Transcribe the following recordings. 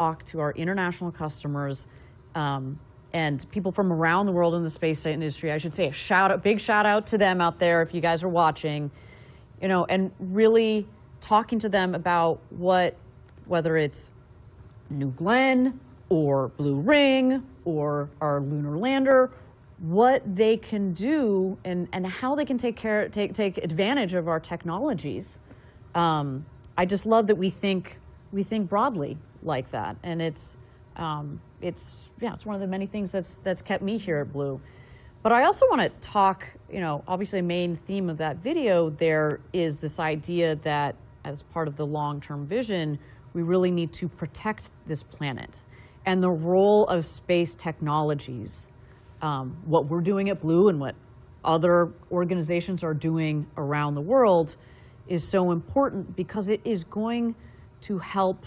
talk to our international customers and people from around the world in the space industry. I should say big shout out to them out there if you guys are watching, you know, and really talking to them about whether it's New Glenn or Blue Ring or our lunar lander, what they can do and how they can take advantage of our technologies. I just love that we think broadly like that, and it's one of the many things that's kept me here at Blue. But I also want to talk, you know, obviously a main theme of that video there is this idea that as part of the long-term vision, we really need to protect this planet. And the role of space technologies, what we're doing at Blue and what other organizations are doing around the world is so important because it is going to help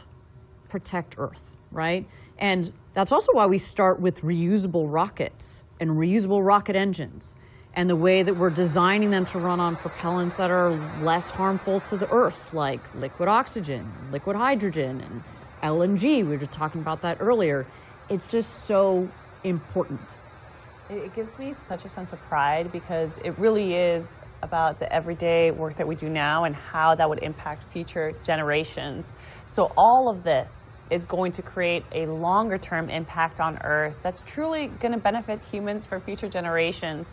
protect Earth, right? And that's also why we start with reusable rockets and reusable rocket engines, and the way that we're designing them to run on propellants that are less harmful to the Earth, like liquid oxygen, liquid hydrogen, and LNG. We were talking about that earlier. It's just so important. It gives me such a sense of pride because it really is about the everyday work that we do now and how that would impact future generations. So all of this is going to create a longer term impact on Earth that's truly going to benefit humans for future generations.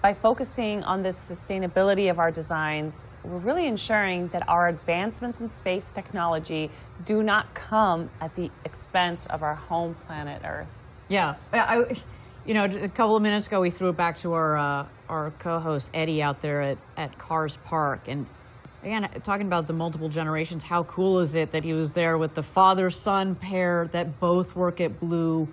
By focusing on the sustainability of our designs, we're really ensuring that our advancements in space technology do not come at the expense of our home planet Earth. Yeah, you know, a couple of minutes ago we threw it back to our co-host Eddie out there at Cars Park, and again, talking about the multiple generations, how cool is it that he was there with the father-son pair that both work at Blue,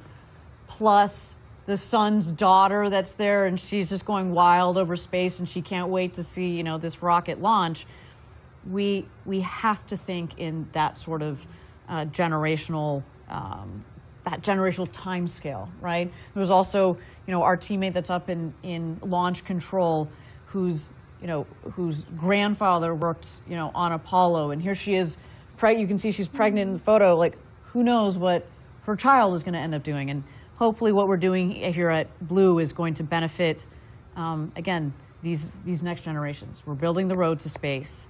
plus the son's daughter that's there, and she's just going wild over space, and she can't wait to see, you know, this rocket launch. We have to think in that sort of generational time scale, right? There was also, you know, our teammate that's up in launch control, whose grandfather worked, you know, on Apollo, and here she is, you can see she's pregnant in the photo. Like, who knows what her child is going to end up doing? And hopefully what we're doing here at Blue is going to benefit, again, these next generations. We're building the road to space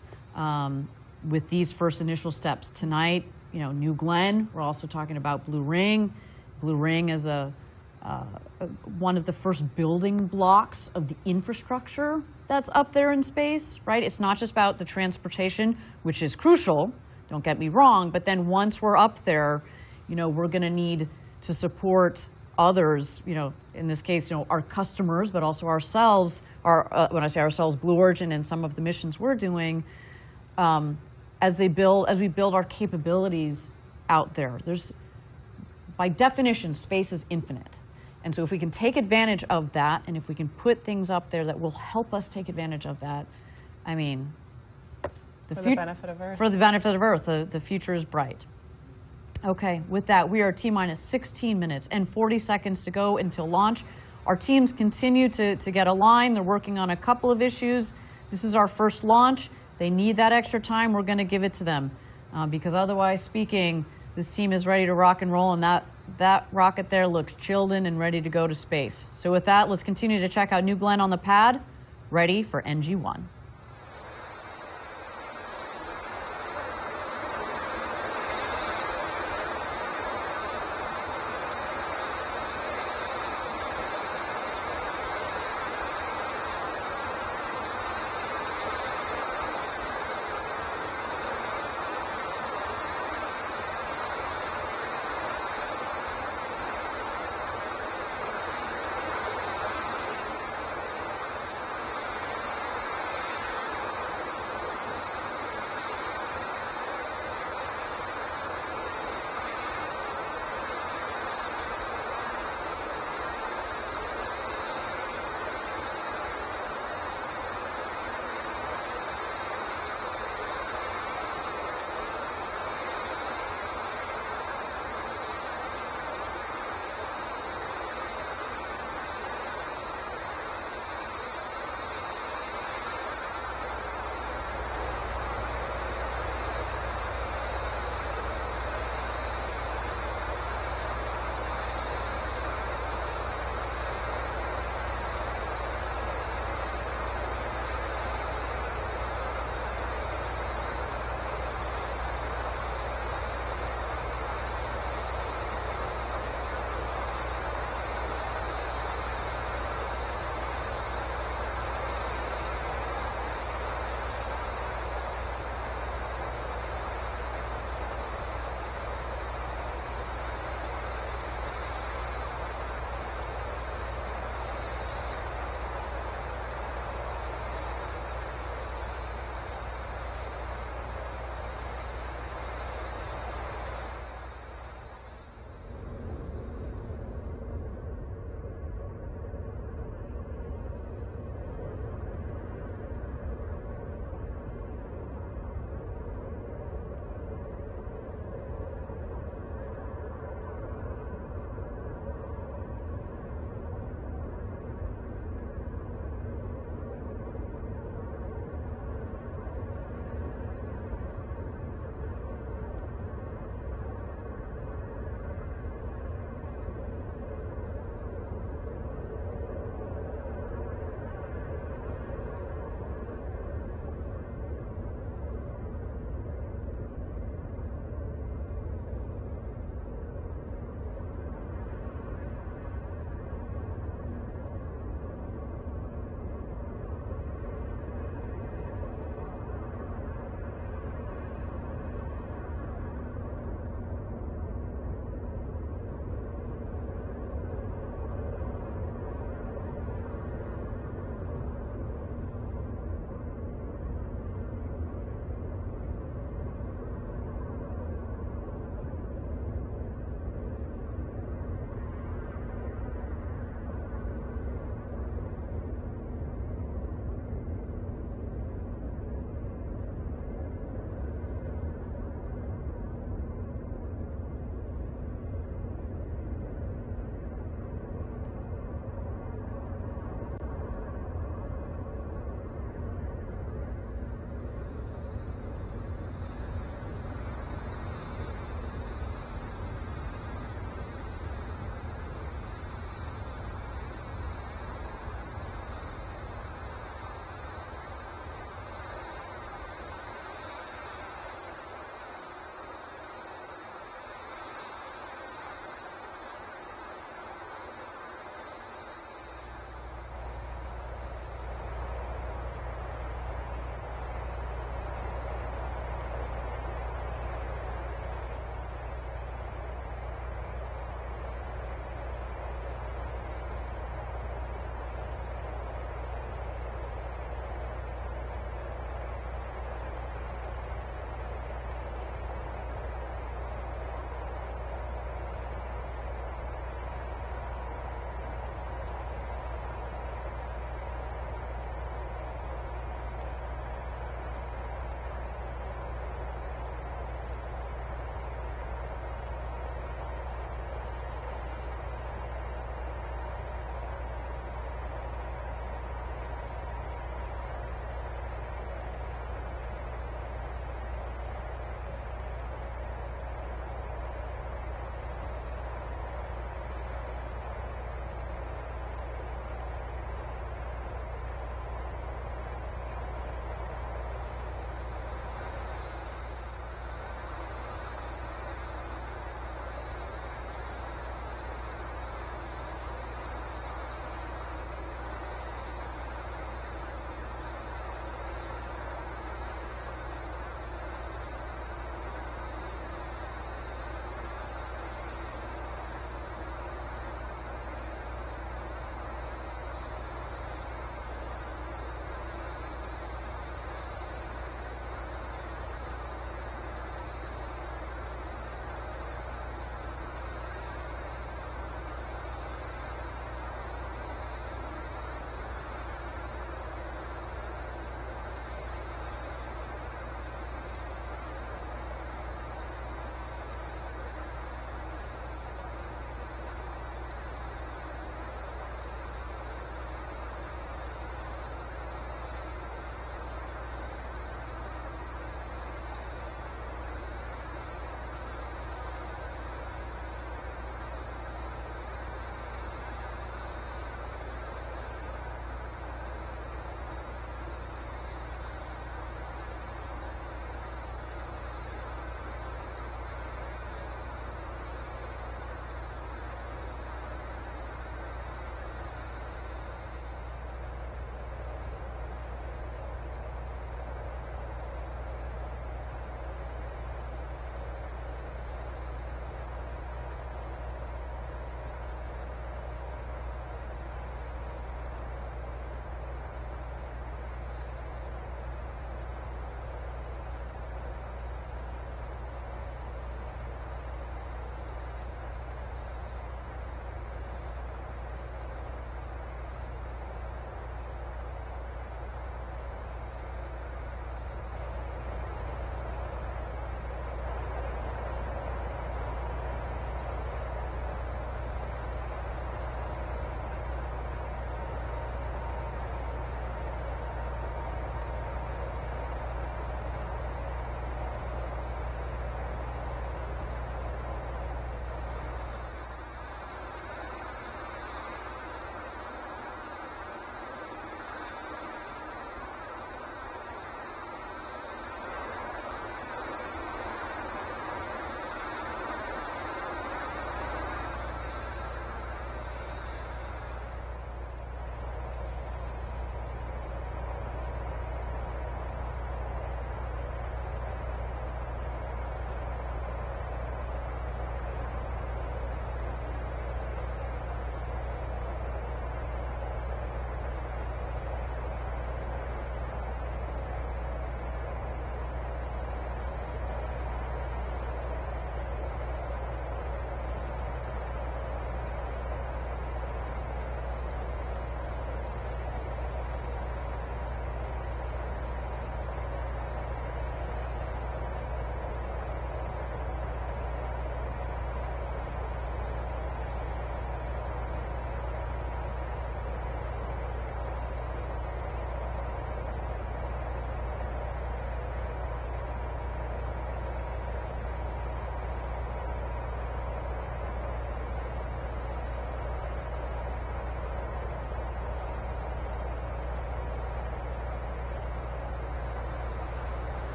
with these first initial steps. Tonight, you know, New Glenn, we're also talking about Blue Ring. Blue Ring is one of the first building blocks of the infrastructure that's up there in space, right? It's not just about the transportation, which is crucial, don't get me wrong, but then once we're up there, you know, we're going to need to support others, you know, in this case, you know, our customers, but also ourselves, when I say ourselves, Blue Origin and some of the missions we're doing, as we build our capabilities out there. By definition, space is infinite. And so if we can take advantage of that, and if we can put things up there that will help us take advantage of that, I mean, for the benefit of Earth. For the benefit of Earth, the future is bright. Okay, with that, we are T-minus 16 minutes and 40 seconds to go until launch. Our teams continue to get aligned. They're working on a couple of issues. This is our first launch. They need that extra time. We're going to give it to them because otherwise speaking, this team is ready to rock and roll, and that rocket there looks chilled in and ready to go to space. So with that, let's continue to check out New Glenn on the pad, ready for NG1.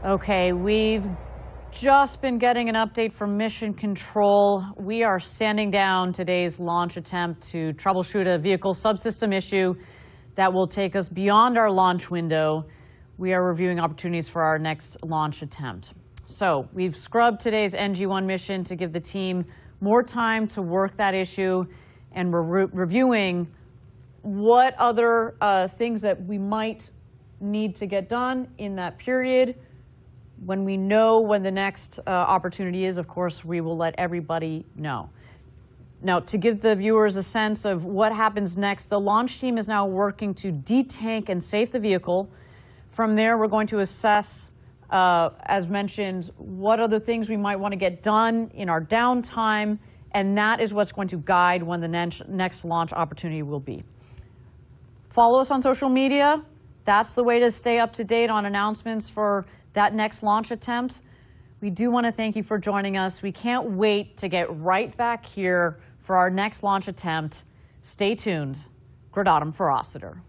Okay, we've just been getting an update from Mission Control. We are standing down today's launch attempt to troubleshoot a vehicle subsystem issue that will take us beyond our launch window. We are reviewing opportunities for our next launch attempt. So we've scrubbed today's NG-1 mission to give the team more time to work that issue, and we're reviewing what other things that we might need to get done in that period. When we know when the next opportunity is, of course, we will let everybody know. Now, to give the viewers a sense of what happens next, the launch team is now working to detank and safe the vehicle. From there, we're going to assess, as mentioned, what other things we might want to get done in our downtime, and that is what's going to guide when the next launch opportunity will be. Follow us on social media. That's the way to stay up to date on announcements for that next launch attempt. We do want to thank you for joining us. We can't wait to get right back here for our next launch attempt. Stay tuned. Gradatum Ferociter.